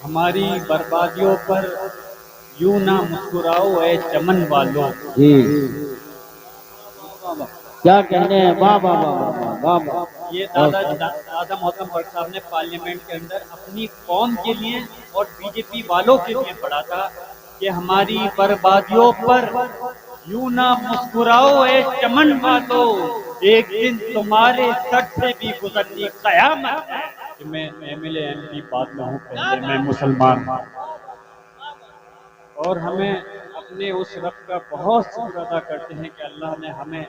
ہماری بربادیوں پر یوں نہ مسکراؤ اے چمن والو. جی کیا کہنے ہیں، واہ واہ واہ واہ واہ واہ. یہ دادا محترم بٹ صاحب نے پارلیمنٹ کے اندر اپنی قوم کے لیے اور بی جے پی والوں کے لیے پڑھا تھا کہ ہماری بربادیوں پر یوں نہ مسکراؤ اے چمن والو، ایک دن تمہارے سر سے بھی گزرنی قیامت ہے. کہ میں M L A M P بات میں ہوں، پہلے میں مسلمان ہوں، اور ہمیں اپنے اس رب کا بہت شکر ادا کرتے ہیں کہ اللہ نے ہمیں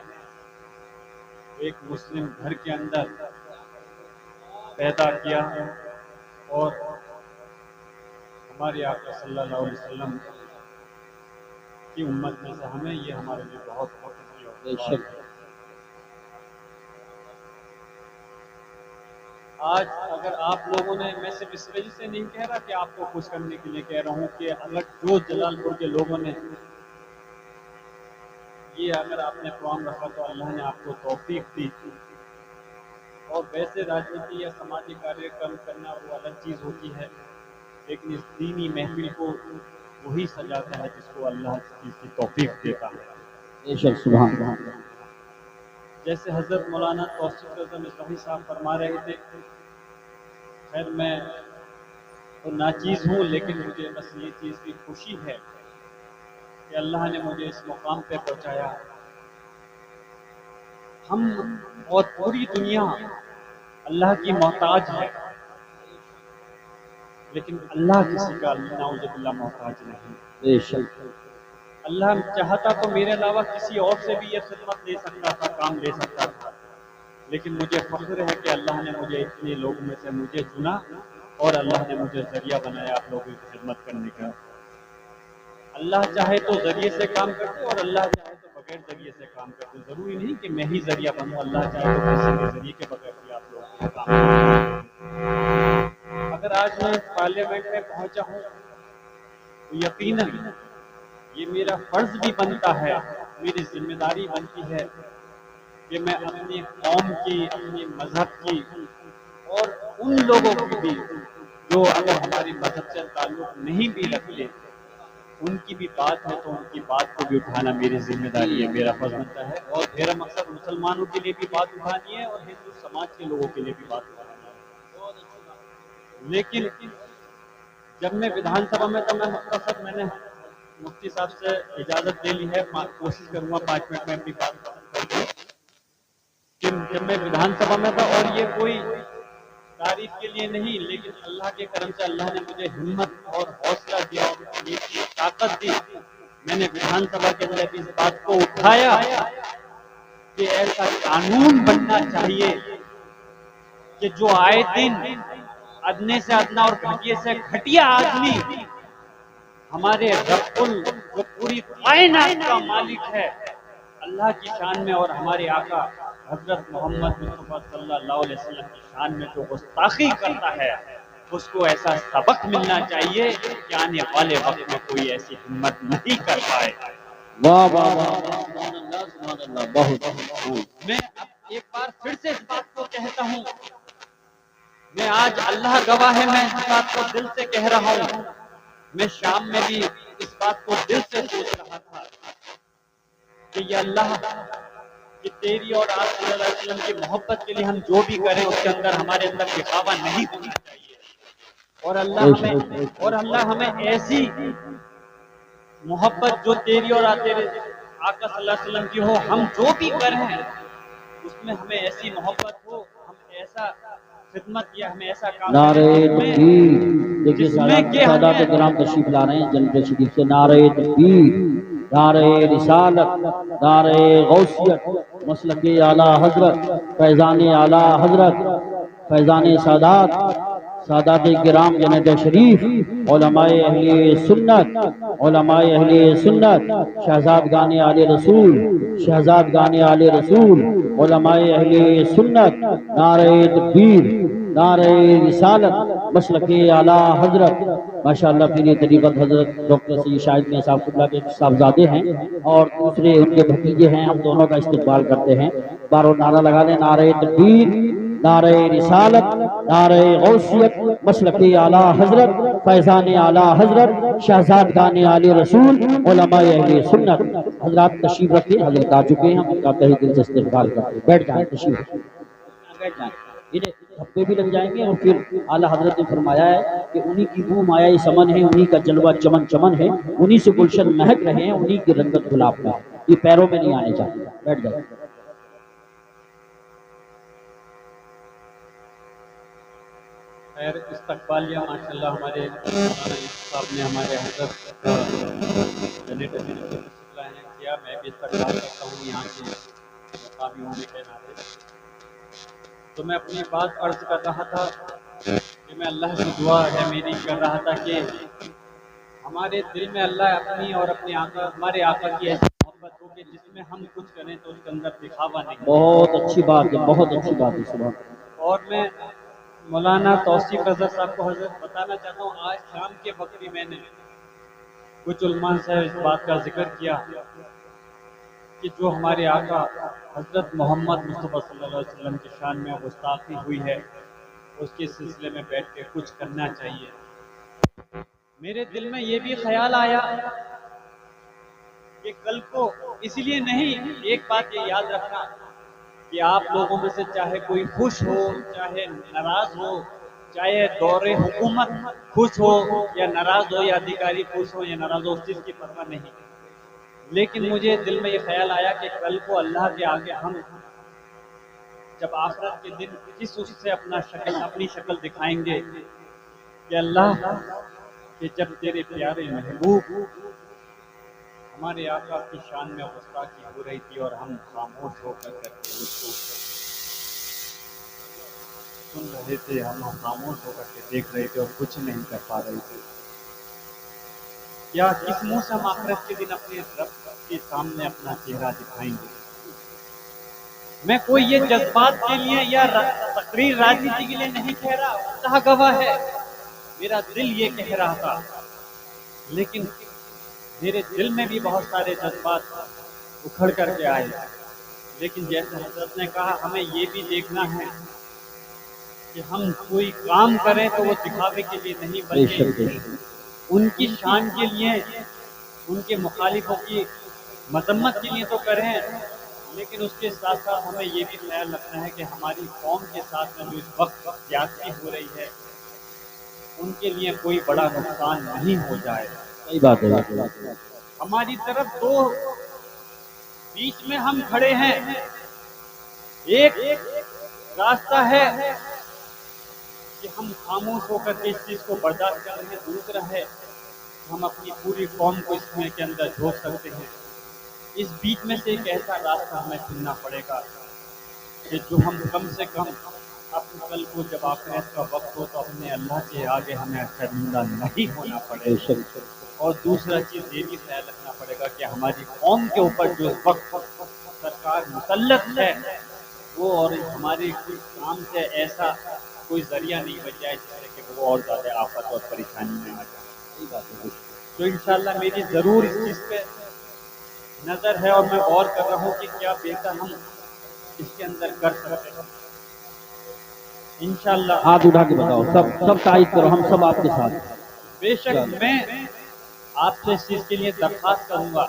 ایک مسلم گھر کے اندر پیدا کیا، اور ہمارے آقا صلی اللہ علیہ وسلم کی امت میں سے ہمیں، یہ ہمارے لیے بہت خوشی اور بے شک. آج اگر آپ لوگوں نے، میں صرف اس وجہ سے نہیں کہہ رہا کہ آپ کو خوش کرنے کے لیے کہہ رہا ہوں کہ اگر جو جلال پور کے لوگوں نے یہ اگر آپ نے پروگرام رکھا تو اللہ نے آپ کو توفیق دی. اور ویسے راجنیتی یا سماجی کاریہ کرم کرنا وہ الگ چیز ہوتی ہے، لیکن اس دینی محفل کو وہی سجاتا ہے جس کو اللہ اس چیز کی توفیق دیتا ہے. بے شک سبحان اللہ. جیسے حضرت مولانا توصیف رضا مصطفی صاحب فرما رہے تھے، خیر میں تو ناچیز ہوں، لیکن مجھے بس یہ چیز کی خوشی ہے کہ اللہ نے مجھے اس مقام پہ پہنچایا. ہم اور پوری دنیا اللہ کی محتاج ہے، لیکن اللہ کسی کا نعوذ باللہ محتاج نہیں. بے شک. اللہ چاہتا تو میرے علاوہ کسی اور سے بھی یہ خدمت لے سکتا تھا، کام لے سکتا تھا، لیکن مجھے فخر ہے کہ اللہ نے مجھے اتنے لوگوں میں سے مجھے چنا، اور اللہ نے مجھے ذریعہ بنایا آپ لوگوں کی خدمت کرنے کا. اللہ چاہے تو ذریعے سے کام کرتے، اور اللہ چاہے تو بغیر ذریعے سے کام کرتے. ضروری نہیں کہ میں ہی ذریعہ بنوں، اللہ چاہے تو کسی کے ذریعے کے بغیر بھی آپ لوگوں کو کام کرتے. اگر آج میں پارلیمنٹ میں پہنچا ہوں تو یقیناً یہ میرا فرض بھی بنتا ہے، میری ذمہ داری بنتی ہے کہ میں اپنی قوم کی، اپنے مذہب کی، اور ان لوگوں کی بھی جو اگر ہمارے مذہب سے تعلق نہیں بھی رکھتے، ان کی بھی بات ہے تو ان کی بات کو بھی اٹھانا میری ذمہ داری ہے، میرا فرض بنتا ہے. اور میرا مقصد مسلمانوں کے لیے بھی بات اٹھانی ہے اور ہندو سماج کے لوگوں کے لیے بھی بات اٹھانی ہے. لیکن جب میں ودھان سبھا میں تھا، میں مختصر میں نے مفتی صاحب سے اجازت لے لی ہے، کوشش کروں گا 5 منٹ میں اپنی بات ختم کر دوں. کہ جب میں ودھان سبھا میں تھا، اور یہ کوئی تعریف کے لیے نہیں، لیکن اللہ کے کرم سے اللہ نے مجھے ہمت اور حوصلہ دیا اور یہ طاقت دی. میں نے ودھان سبھا کے اندر اس بات کو اٹھایا کہ ایسا قانون بننا چاہیے کہ جو آئے دن ادنے سے ادنا اور گھٹیا سے گھٹیا آدمی ہمارے رب جو پوری کائنات کا مالک ہے اللہ کی شان میں، اور ہمارے آقا حضرت محمد مصطفیٰ صلی اللہ علیہ وسلم کی شان میں جو گستاخی کرتا ہے، اس کو ایسا سبق ملنا چاہیے کہ آنے والے وقت میں کوئی ایسی ہمت نہیں کر پائے. واہ واہ واہ سبحان اللہ سبحان اللہ. بہت. میں اب ایک بار پھر سے اس بات کو کہتا ہوں، میں آج اللہ گواہ ہے، میں اس بات کو دل سے کہہ رہا ہوں. میں شام میں بھی اس بات کو دل سے سوچ رہا تھا کہ یا اللہ، کہ تیری اور آپ صلی اللہ علیہ وسلم کی محبت کے لیے ہم جو بھی کریں اس کے اندر ہمارے اندر دکھاوا نہیں ہونا چاہیے. اور اللہ ہمیں ایسی محبت جو تیری اور تیرے آقا صلی اللہ علیہ وسلم کی ہو، ہم جو بھی کریں اس میں ہمیں ایسی محبت ہو، ہم ایسا خدمت یا ہمیں ایسا کام نعرہ کریں تکبیر. دیکھیے سادات کرام تشریف لا رہے ہیں جنت شریف سے. نعرہ تکبیر، نعرہ رسالت، نعرہ غوثیت، مسلک اعلیٰ حضرت، فیضان اعلیٰ حضرت، فیضان سادات، سادات کرام جنت شریف، علماء اہل سنت، علماء اہل سنت، شہزادگان آل رسول، شہزادگان آل رسول، علماء اہل سنت. نعرہ تکبیر، نعرہ رسالت، مسلک اعلیٰ حضرت. ماشاءاللہ پیر طریقت حضرت ڈاکٹر سید شاہد میاں صاحب اللہ کے صاحبزادے ہیں اور دوسرے ان کے بھتیجے ہیں. ہم دونوں کا استقبال کرتے ہیں. بارو نعرہ لگا لیں، نعرہ تکبیر، نعرہ رسالت، نعرہ غوثیت، مسلک اعلیٰ حضرت، فیضان اعلیٰ حضرت شہزادگان عالی رسول علماء اہل سنت حضرات تشریف رکھیں. حضرت آ چکے ہیں، ہم ان کا تہہ دل سے استقبال کرتے ہیں. بیٹھ جائیں، تشریف بیٹھ جائیں. انہیں دھبے بھی لگ جائیں گے اور پھر اعلیٰ حضرت نے فرمایا ہے کہ انہی کی بو مایہ سمن ہے، انہی کا جلوہ چمن چمن ہے، انہی سے گلشن مہک رہے ہیں، انہی کی رنگت گلاب کا ہے. یہ پیروں میں نہیں آنے چاہیے. بیٹھ جائیں. خیر استقبالیہ ماشاءاللہ ہمارے صاحب نے ہمارے حضرت جنریٹر کیا. میں بھی استقبال کرتا ہوں یہاں کے مقامی ہونے کے ناطے. تو میں اپنی بات عرض کر رہا تھا کہ میں اللہ سے دعا ہے میری کر رہا تھا کہ ہمارے دل میں اللہ اپنی اور اپنے آقا ہمارے آقا کی ایسی محبت ہو کہ جس میں ہم کچھ کریں تو اس کے اندر دکھاوا نہیں. بہت اچھی بات ہے، بہت اچھی بات ہے. سبحان. اور میں مولانا توصیف رضا صاحب کو حضرت بتانا چاہتا ہوں، آج شام کے وقت بھی میں نے کچھ علماء سے اس بات کا ذکر کیا کہ جو ہمارے آقا حضرت محمد مصطفیٰ صلی اللہ علیہ وسلم کی شان میں گستاخی ہوئی ہے، اس کے سلسلے میں بیٹھ کے کچھ کرنا چاہیے. میرے دل میں یہ بھی خیال آیا کہ کل کو اس لیے نہیں، ایک بات یہ یاد رکھنا کہ آپ لوگوں میں سے چاہے کوئی خوش ہو چاہے ناراض ہو، چاہے دور حکومت خوش ہو یا ناراض ہو یا ادھیکاری خوش ہو یا ناراض ہو، اس چیز کی پرواہ نہیں. لیکن مجھے دل میں یہ خیال آیا کہ کل کو اللہ کے آگے ہم جب آخرت کے دن کس اس سے اپنی شکل دکھائیں گے کہ اللہ کہ جب تیرے پیارے محبوب ہمارے آقا کی شان میں گستاخی ہو رہی تھی اور ہم خاموش ہو کر کے اس کو سن رہے تھے، ہم خاموش ہو کر کے دیکھ رہے تھے اور کچھ نہیں کر پا رہے تھے. کیا کس منہ سے ہم آخرت کے دن اپنے رب کے سامنے اپنا چہرہ دکھائیں گے؟ میں کوئی یہ جذبات کے لیے یا تقریر راجنیتی کے لیے نہیں کہہ رہا، اللہ گواہ ہے میرا دل یہ کہہ رہا تھا. لیکن میرے دل میں بھی بہت سارے جذبات اکھڑ کر کے آئے. لیکن جیسے حضرت نے کہا ہمیں یہ بھی دیکھنا ہے کہ ہم کوئی کام کریں تو وہ دکھاوے کے لیے نہیں بلکہ ان کی شان کے لیے، ان کے مخالفوں کی مذمت کے لیے تو کریں، لیکن اس کے ساتھ ساتھ ہمیں یہ بھی خیال رکھنا ہے کہ ہماری قوم کے ساتھ میں جو اس وقت زیادتی ہو رہی ہے ان کے لیے کوئی بڑا نقصان نہیں ہو جائے. صحیح بات ہے. ہماری طرف دو بیچ میں ہم کھڑے ہیں، ایک راستہ ہے کہ ہم خاموش ہو کر کے اس چیز کو برداشت کر رہے ہیں، دوسرا ہے ہم اپنی پوری قوم کو اس میں کے اندر جھونک سکتے ہیں. اس بیچ میں سے ایک ایسا راستہ ہمیں چننا پڑے گا کہ جو ہم کم سے کم اپنے کل کو جب آخرت کا وقت ہو تو اپنے اللہ کے آگے ہمیں شرمندہ نہیں ہونا پڑے. اور دوسرا چیز یہ بھی خیال رکھنا پڑے گا کہ ہماری قوم کے اوپر جو اس وقت سرکار مسلط ہے وہ اور ہمارے کام سے ایسا کوئی ذریعہ نہیں بن جائے جس سے کہ وہ اور زیادہ آفت اور پریشانی میں آ جائے. تو انشاءاللہ میری ضرور اس چیز پہ نظر ہے اور میں غور کر رہا ہوں کہ کیا بہتر ہم اس کے اندر کر سکتے ہیں. انشاءاللہ ہاتھ اٹھا کے بتاؤ، سب تائید کرو، ہم سب آپ کے ساتھ. بے شک میں آپ سے اس چیز کے لیے درخواست کروں گا،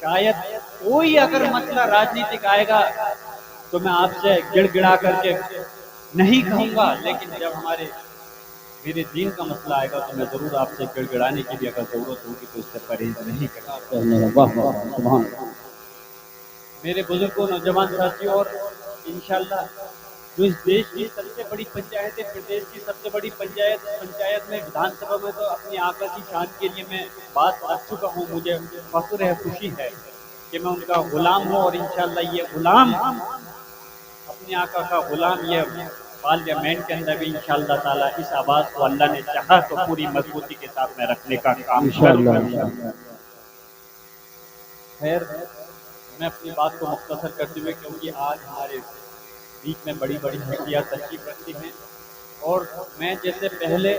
شاید کوئی اگر مسئلہ راجنیتک آئے گا تو میں آپ سے گڑ گڑا کر کے نہیں کہوں گا، لیکن جب میرے دین کا مسئلہ آئے گا تو میں ضرور آپ سے گڑ گڑانے کی بھی اگر ضرورت ہوگی تو اس سے پرہیز نہیں کروں. میرے بزرگوں، نوجوان ساتھیوں، اور انشاءاللہ جو اس دیش کی سب سے بڑی پنچایت ہے، پردیش کی سب سے بڑی پنچایت میں وِدھان سبھا میں تو اپنی آقا کی شان کے لیے میں بات رکھ چکا ہوں. مجھے فخر ہے، خوشی ہے کہ میں ان کا غلام ہوں، اور انشاءاللہ یہ غلام اپنے آقا کا غلام یہ پارلیمنٹ کے اندر بھی انشاءاللہ تعالیٰ اس آواز کو اللہ نے چاہا تو پوری مضبوطی کے ساتھ میں رکھنے کا کام کروں. خیر میں اپنی بات کو مختصر کرتے ہوئے، کیونکہ آج ہمارے بیچ میں بڑی بڑی ہستیاں تشریف رکھتی ہیں، اور میں جیسے پہلے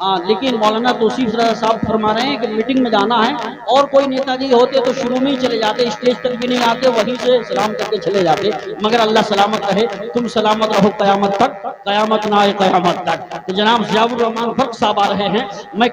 ہاں لیکن مولانا توصیف رضا صاحب فرما رہے ہیں کہ میٹنگ میں جانا ہے، اور کوئی نیتا جی ہوتے تو شروع میں ہی چلے جاتے، اسٹیج تک بھی نہیں آتے، وہیں سے سلام کر کے چلے جاتے، مگر اللہ سلامت رہے، تم سلامت رہو قیامت تک، قیامت نہ آئے قیامت تک۔ تو جناب ضیاء الرحمان فرق صاحب آ رہے ہیں، میں